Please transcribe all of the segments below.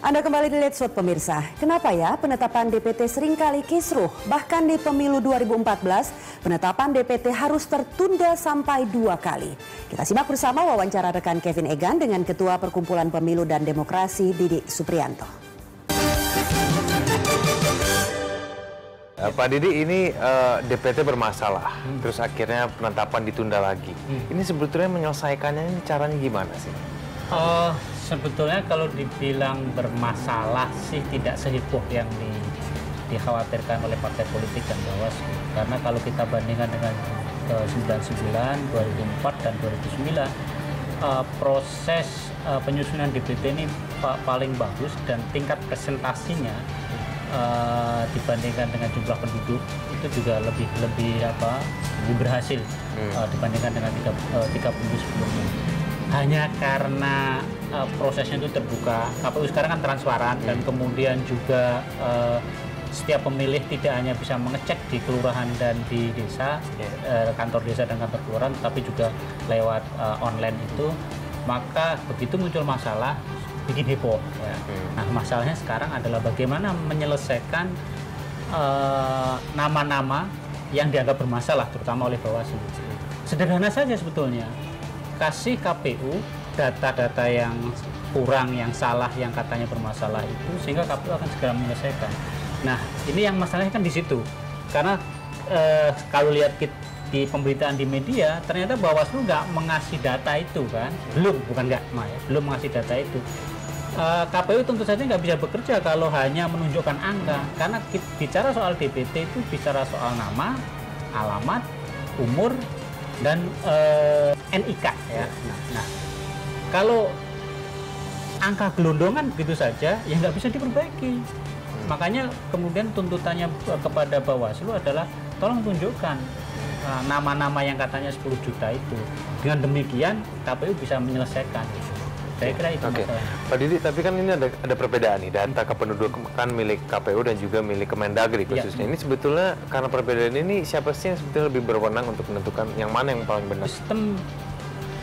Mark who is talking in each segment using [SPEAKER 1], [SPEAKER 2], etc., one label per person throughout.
[SPEAKER 1] Anda kembali di Let's Vote pemirsa. Kenapa ya penetapan DPT seringkali kisruh? Bahkan di pemilu 2014, penetapan DPT harus tertunda sampai 2 kali. Kita simak bersama wawancara rekan Kevin Egan dengan Ketua Perkumpulan Pemilu dan Demokrasi Didi Supriyanto.
[SPEAKER 2] Pak Didi, ini DPT bermasalah, terus akhirnya penetapan ditunda lagi. Ini sebetulnya menyelesaikannya ini caranya gimana sih?
[SPEAKER 3] Sebetulnya kalau dibilang bermasalah sih tidak seheboh yang dikhawatirkan oleh partai politik dan Bawaslu. Karena kalau kita bandingkan dengan 99, 2004, dan 2009, proses penyusunan DPT ini paling bagus dan tingkat presentasinya dibandingkan dengan jumlah penduduk itu juga lebih berhasil dibandingkan dengan 3 pemilu sebelumnya. Hanya karena prosesnya itu terbuka, KPU sekarang kan transparan dan kemudian juga setiap pemilih tidak hanya bisa mengecek di kelurahan dan di desa, kantor desa dan kantor kelurahan, tapi juga lewat online itu, maka begitu muncul masalah bikin heboh. Ya. Nah, masalahnya sekarang adalah bagaimana menyelesaikan nama-nama yang dianggap bermasalah, terutama oleh Bawaslu. Sederhana saja sebetulnya, kasih KPU data-data yang kurang, yang salah, yang katanya bermasalah itu, sehingga KPU akan segera menyelesaikan. Nah, ini yang masalahnya kan di situ, karena kalau lihat di pemberitaan di media, ternyata Bawaslu nggak mengasih data itu kan, belum mengasih data itu. KPU tentu saja nggak bisa bekerja kalau hanya menunjukkan angka, karena bicara soal DPT itu bicara soal nama, alamat, umur, dan NIK ya. Nah, kalau angka gelondongan begitu saja, ya nggak bisa diperbaiki. Makanya kemudian tuntutannya kepada Bawaslu adalah tolong tunjukkan nama-nama yang katanya 10 juta itu. Dengan demikian KPU bisa menyelesaikan. Saya kira itu masalahnya.
[SPEAKER 2] Pak Didi, tapi kan ini ada perbedaan nih, data kependudukan milik KPU dan juga milik Kemendagri khususnya. Ini sebetulnya karena perbedaan ini siapa sih yang sebetulnya lebih berwenang untuk menentukan yang mana yang paling benar?
[SPEAKER 3] Sistem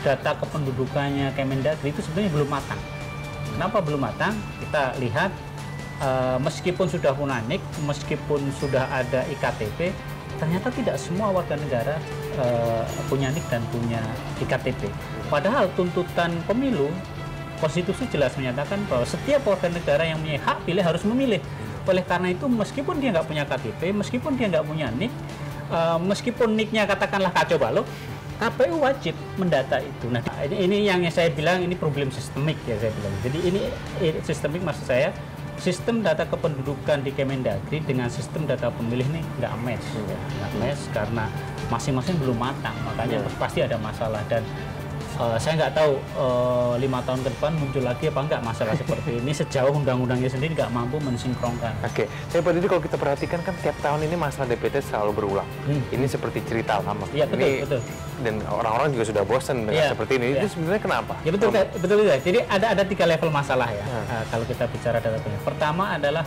[SPEAKER 3] data kependudukannya Kemendagri itu sebenarnya belum matang. Kenapa belum matang? Kita lihat meskipun sudah unanik, meskipun sudah ada IKTP, ternyata tidak semua warga negara punya NIK dan punya IKTP. Padahal tuntutan pemilu, konstitusi jelas menyatakan bahwa setiap warga negara yang punya hak pilih harus memilih. Oleh karena itu, meskipun dia nggak punya KTP, meskipun dia nggak punya NIK, meskipun NIK-nya katakanlah kacau balau, KPU wajib mendata itu. Nah, ini yang saya bilang ini problem sistemik ya saya bilang. Jadi ini sistemik maksud saya, sistem data kependudukan di Kemendagri dengan sistem data pemilih ini nggak match, nggak match karena masing-masing belum matang, makanya pasti ada masalah. Dan saya nggak tahu 5 tahun ke depan muncul lagi apa enggak masalah seperti ini sejauh undang-undangnya sendiri nggak mampu mensinkronkan.
[SPEAKER 2] Oke, Pak Didi, kalau kita perhatikan kan tiap tahun ini masalah DPT selalu berulang. Ini seperti cerita lama.
[SPEAKER 3] Iya, betul.
[SPEAKER 2] Dan orang-orang juga sudah bosan dengan seperti ini. Itu sebenarnya kenapa?
[SPEAKER 3] Ya betul. Jadi ada 3 level masalah ya. Kalau kita bicara data pemilih. Pertama adalah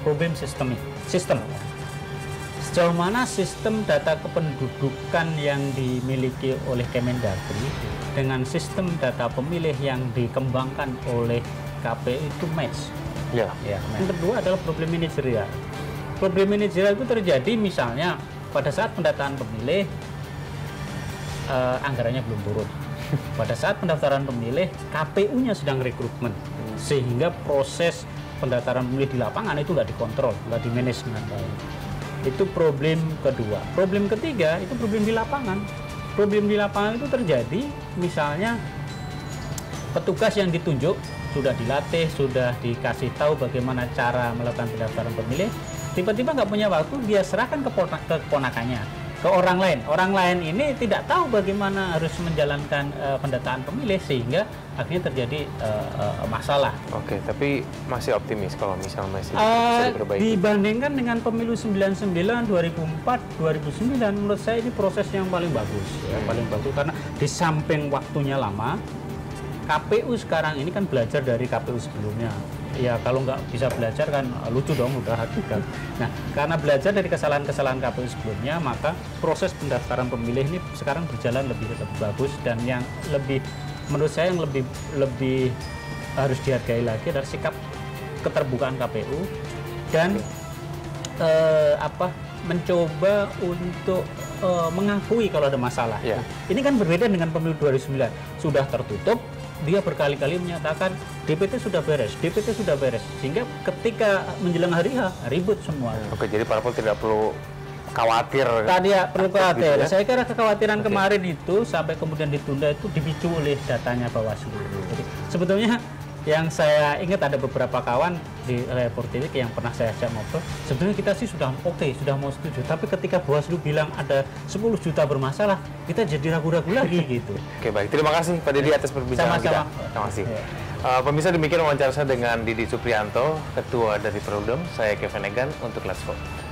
[SPEAKER 3] problem sistem. Sejauh mana sistem data kependudukan yang dimiliki oleh Kemendagri dengan sistem data pemilih yang dikembangkan oleh KPU itu match.
[SPEAKER 2] Ya.
[SPEAKER 3] Yang kedua adalah problem manajerial. Problem manajerial itu terjadi misalnya pada saat pendataan pemilih anggarannya belum turun. Pada saat pendaftaran pemilih KPU-nya sedang rekrutmen, sehingga proses pendaftaran pemilih di lapangan itu nggak dikontrol, nggak dimanage dengan baik. Itu problem kedua. Problem ketiga itu problem di lapangan. Problem di lapangan itu terjadi misalnya petugas yang ditunjuk sudah dilatih, sudah dikasih tahu bagaimana cara melakukan pendaftaran pemilih, tiba-tiba nggak punya waktu, dia serahkan ke keponakannya, ke orang lain. Orang lain ini tidak tahu bagaimana harus menjalankan pendataan pemilih, sehingga akhirnya terjadi masalah.
[SPEAKER 2] Oke, tapi masih optimis kalau misalnya masih bisa diperbaiki.
[SPEAKER 3] Dibandingkan dengan pemilu 99, 2004, 2009, menurut saya ini proses yang paling bagus. Ya, paling bagus karena di samping waktunya lama, KPU sekarang ini kan belajar dari KPU sebelumnya. Ya kalau nggak bisa belajar kan lucu dong, udah hakikat. Nah, karena belajar dari kesalahan-kesalahan KPU sebelumnya, maka proses pendaftaran pemilih ini sekarang berjalan lebih bagus. Dan yang lebih, menurut saya yang lebih harus dihargai lagi adalah sikap keterbukaan KPU dan mencoba untuk mengakui kalau ada masalah.
[SPEAKER 2] Yeah.
[SPEAKER 3] Ini kan berbeda dengan pemilu 2009, sudah tertutup, dia berkali-kali menyatakan DPT sudah beres, DPT sudah beres, sehingga ketika menjelang hari H ribut semua.
[SPEAKER 2] Oke, jadi parpol tidak perlu khawatir.
[SPEAKER 3] Tadi ya perlu khawatir.
[SPEAKER 2] Gitu ya?
[SPEAKER 3] Saya kira kekhawatiran kemarin itu sampai kemudian ditunda itu dipicu oleh datanya Bawaslu. Jadi sebetulnya yang saya ingat ada beberapa kawan di Report TV yang pernah saya ajak ngobrol, sebetulnya kita sih sudah oke, sudah mau setuju. Tapi ketika Bawaslu bilang ada 10 juta bermasalah, kita jadi ragu-ragu lagi gitu.
[SPEAKER 2] Oke, baik. Terima kasih Pak Didi atas perbincangan kita. Terima kasih. Pemirsa, demikian wawancara saya dengan Didi Supriyanto, Ketua dari Perludem. Saya Kevin Egan untuk Let's Vote.